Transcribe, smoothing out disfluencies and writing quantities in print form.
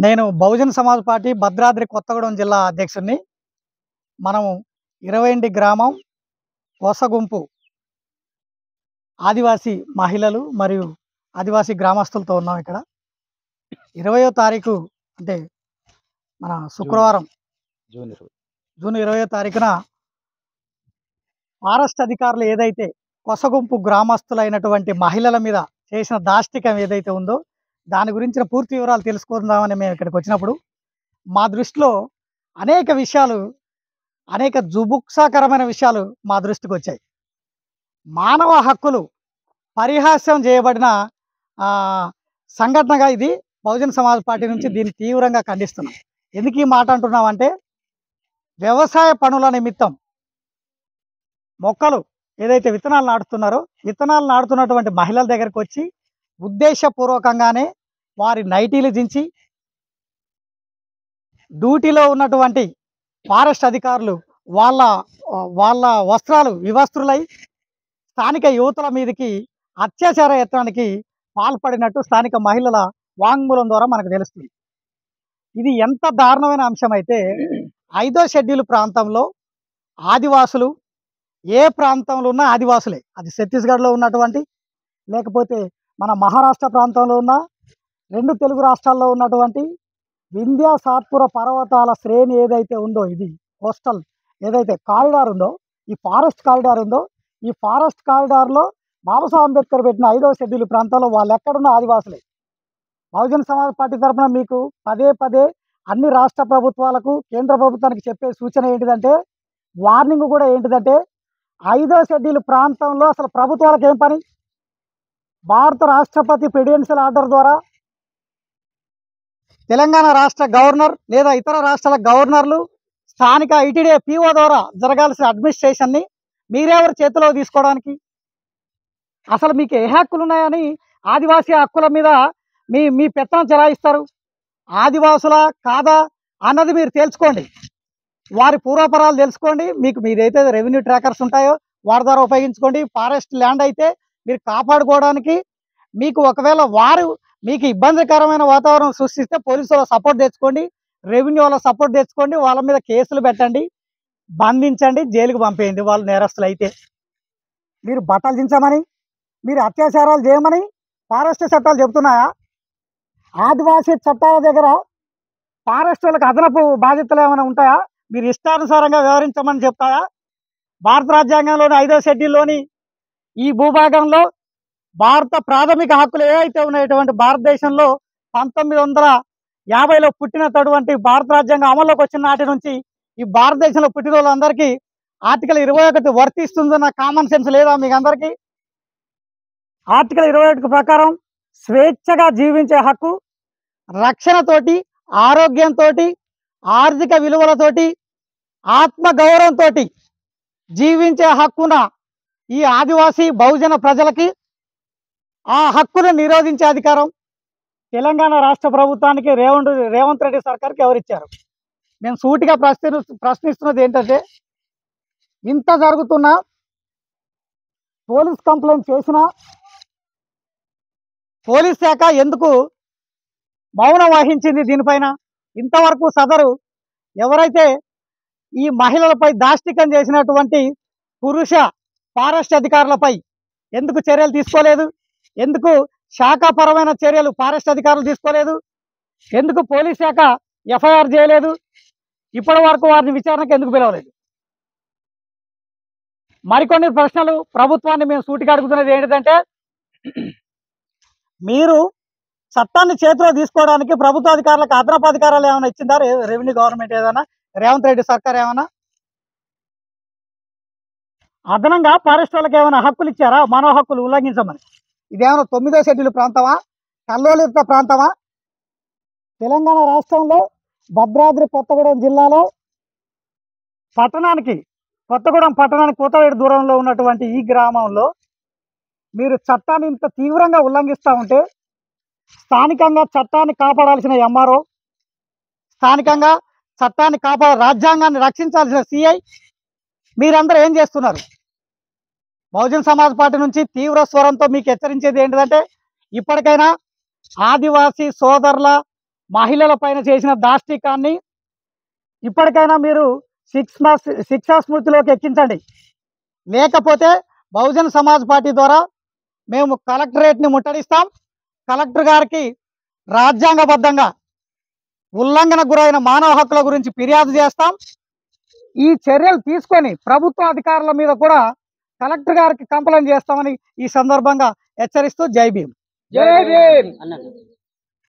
నేను బహుజన్ సమాజ్ పార్టీ భద్రాద్రి కొత్తగూడెం జిల్లా అధ్యక్షుడిని. మనం 20 గ్రామం కొసగుంపు ఆదివాసీ మహిళలు మరియు ఆదివాసీ గ్రామస్తులతో ఉన్నాం ఇక్కడ. 20వ తారీఖు అంటే మన శుక్రవారం జూన్ 20వ తారీఖున ఫారెస్ట్ అధికారులు ఏదైతే కొసగుంపు గ్రామస్తులైనటువంటి మహిళల మీద చేసిన దాష్టికం ఏదైతే ఉందో దాని గురించిన పూర్తి వివరాలు తెలుసుకుందామని మేము ఇక్కడికి వచ్చినప్పుడు మా దృష్టిలో అనేక విషయాలు, అనేక జుగుప్సాకరమైన విషయాలు మా దృష్టికి వచ్చాయి. మానవ హక్కులు పరిహాస్యం చేయబడిన సంఘటనగా ఇది బహుజన్ సమాజ్ పార్టీ నుంచి దీన్ని తీవ్రంగా ఖండిస్తున్నాం. ఎందుకు ఈ మాట అంటున్నామంటే, వ్యవసాయ పనుల నిమిత్తం మొక్కలు ఏదైతే విత్తనాలు నాటుతున్నారో విత్తనాలు నాటుతున్నటువంటి మహిళల దగ్గరకు వచ్చి ఉద్దేశపూర్వకంగానే వారి నైటీలు దించి డ్యూటీలో ఉన్నటువంటి ఫారెస్ట్ అధికారులు వాళ్ళ వాళ్ళ వస్త్రాలు వివస్త్రులై స్థానిక యువతుల మీదకి అత్యాచార యత్నానికి పాల్పడినట్టు స్థానిక మహిళల వాంగ్మూలం ద్వారా మనకు తెలుస్తుంది. ఇది ఎంత దారుణమైన అంశం అయితే, 5వ షెడ్యూల్ ప్రాంతంలో ఆదివాసులు ఏ ప్రాంతంలో ఉన్న ఆదివాసులే, అది ఛత్తీస్గఢ్లో ఉన్నటువంటి, లేకపోతే మన మహారాష్ట్ర ప్రాంతంలో ఉన్న, 2 తెలుగు రాష్ట్రాల్లో ఉన్నటువంటి వింధ్య సాత్పుర పర్వతాల శ్రేణి ఏదైతే ఉందో, ఇది కోస్టల్ ఏదైతే కారిడార్ ఉందో, ఈ ఫారెస్ట్ కారిడార్ ఉందో, ఈ ఫారెస్ట్ కారిడార్లో బాబాసాహెబ్ అంబేద్కర్ పెట్టిన 5వ షెడ్యూల్ ప్రాంతాల్లో వాళ్ళు ఎక్కడున్న ఆదివాసులే. బహుజన్ సమాజ్ పార్టీ తరఫున మీకు పదే పదే అన్ని రాష్ట్ర ప్రభుత్వాలకు, కేంద్ర ప్రభుత్వానికి చెప్పే సూచన ఏంటిదంటే, వార్నింగ్ కూడా ఏంటిదంటే, 5వ షెడ్యూల్ ప్రాంతంలో అసలు ప్రభుత్వాలకు ఏం పని? భారత రాష్ట్రపతి ప్రెసిడెన్షియల్ ఆర్డర్ ద్వారా తెలంగాణ రాష్ట్ర గవర్నర్ లేదా ఇతర రాష్ట్రాల గవర్నర్లు స్థానిక ఐటీడీ పీఓ ద్వారా జరగాల్సిన అడ్మినిస్ట్రేషన్ని మీరెవరు చేతిలో తీసుకోవడానికి? అసలు మీకు ఏ హక్కులు ఉన్నాయని ఆదివాసీ హక్కుల మీద మీ పెత్తనం చెలాయిస్తారు? ఆదివాసుల కాదా అన్నది మీరు తెలుసుకోండి, వారి పూర్వపరాలు తెలుసుకోండి. మీకు మీదైతే రెవెన్యూ ట్రాకర్స్ ఉంటాయో వారి ద్వారా ఉపయోగించుకోండి. ఫారెస్ట్ ల్యాండ్ అయితే మీరు కాపాడుకోవడానికి మీకు ఒకవేళ వారు మీకు ఇబ్బందికరమైన వాతావరణం సృష్టిస్తే పోలీసు వాళ్ళ సపోర్ట్ తెచ్చుకోండి, రెవెన్యూ వాళ్ళ సపోర్ట్ తెచ్చుకోండి, వాళ్ళ మీద కేసులు పెట్టండి, బంధించండి, జైలుకు పంపేయండి. వాళ్ళు నేరస్తులు అయితే మీరు బట్టలు దించమని, మీరు అత్యాచారాలు చేయమని ఫారెస్ట్ చట్టాలు చెబుతున్నాయా? ఆదివాసీ చట్టాల దగ్గర ఫారెస్ట్ వాళ్ళకి అదనపు బాధ్యతలు ఏమైనా ఉంటాయా? మీరు ఇష్టానుసారంగా వ్యవహరించమని చెప్తాయా? భారత రాజ్యాంగంలోని 5వ షెడ్యూల్లోని ఈ భూభాగంలో భారత ప్రాథమిక హక్కులు ఏవైతే ఉన్నాయటువంటి భారతదేశంలో 1950లో పుట్టినటువంటి భారత రాజ్యాంగం అమల్లోకి వచ్చిన నాటి నుంచి ఈ భారతదేశంలో పుట్టిన వాళ్ళందరికీ ఆర్టికల్ 21 వర్తిస్తుందన్న కామన్ సెన్స్ లేదా మీకు అందరికీ? ఆర్టికల్ 21 ప్రకారం స్వేచ్ఛగా జీవించే హక్కు, రక్షణతోటి, ఆరోగ్యంతో, ఆర్థిక విలువలతోటి, ఆత్మగౌరవంతో జీవించే హక్కున ఈ ఆదివాసీ బహుజన ప్రజలకి ఆ హక్కును నిరోధించే అధికారం తెలంగాణ రాష్ట్ర ప్రభుత్వానికి రేవంత్ రెడ్డి సర్కార్కి ఎవరిచ్చారు? మేము సూటిగా ప్రశ్నిస్తున్నది ఏంటంటే, ఇంత జరుగుతున్నా, పోలీస్ కంప్లైంట్ చేసినా పోలీస్ శాఖ ఎందుకు మౌనం వహించింది దీనిపైన? ఇంతవరకు సదరు ఎవరైతే ఈ మహిళలపై దాష్టికం చేసినటువంటి పురుష ఫారెస్ట్ అధికారులపై ఎందుకు చర్యలు తీసుకోలేదు? ఎందుకు శాఖాపరమైన చర్యలు ఫారెస్ట్ అధికారులు తీసుకోలేదు? ఎందుకు పోలీస్ శాఖ ఎఫ్ఐఆర్ చేయలేదు? ఇప్పటి వరకు వారిని విచారణకు ఎందుకు పిలవలేదు? మరికొన్ని ప్రశ్నలు ప్రభుత్వాన్ని మేము సూటిగా అడుగుతున్నది ఏంటంటే, మీరు చట్టాన్ని చేతిలో తీసుకోవడానికి ప్రభుత్వ అధికారులకు అదనపు అధికారాలు ఏమైనా ఇచ్చిందా? రెవెన్యూ గవర్నమెంట్ ఏదైనా, రేవంత్ రెడ్డి సర్కార్ ఏమైనా అదనంగా ఫారెస్ట్ వాళ్ళకి ఏమైనా హక్కులు ఇచ్చారా? మానవ హక్కులు ఉల్లంఘించమని. ఇదేమైనా 9వ షెడ్యూల్ ప్రాంతమా? కల్లోలిత ప్రాంతమా? తెలంగాణ రాష్ట్రంలో భద్రాద్రి కొత్తగూడెం జిల్లాలో కొత్తగూడెం పట్టణానికి కూతవేడు దూరంలో ఉన్నటువంటి ఈ గ్రామంలో మీరు చట్టాన్ని ఇంత తీవ్రంగా ఉల్లంఘిస్తూ ఉంటే, స్థానికంగా చట్టాన్ని కాపాడాల్సిన ఎంఆర్ఓ, స్థానికంగా చట్టాన్ని రాజ్యాంగాన్ని రక్షించాల్సిన సిఐ, మీరందరూ ఏం చేస్తున్నారు? బహుజన్ సమాజ్ పార్టీ నుంచి తీవ్ర స్వరంతో మీకు హెచ్చరించేది ఏంటంటే, ఇప్పటికైనా ఆదివాసీ సోదరుల మహిళల పైన చేసిన దాష్టికాన్ని ఇప్పటికైనా మీరు శిక్షా స్మృతిలోకి ఎక్కించండి. లేకపోతే బహుజన్ సమాజ్ పార్టీ ద్వారా మేము కలెక్టరేట్ని ముట్టడిస్తాం. కలెక్టర్ గారికి రాజ్యాంగబద్ధంగా ఉల్లంఘనకు గురైన మానవ హక్కుల గురించి ఫిర్యాదు చేస్తాం. ఈ చర్యలు తీసుకొని ప్రభుత్వ అధికారుల మీద కూడా కలెక్టర్ గారికి కంప్లైంట్ చేస్తామని ఈ సందర్భంగా హెచ్చరిస్తూ జై భీమ్. జై భీమ్.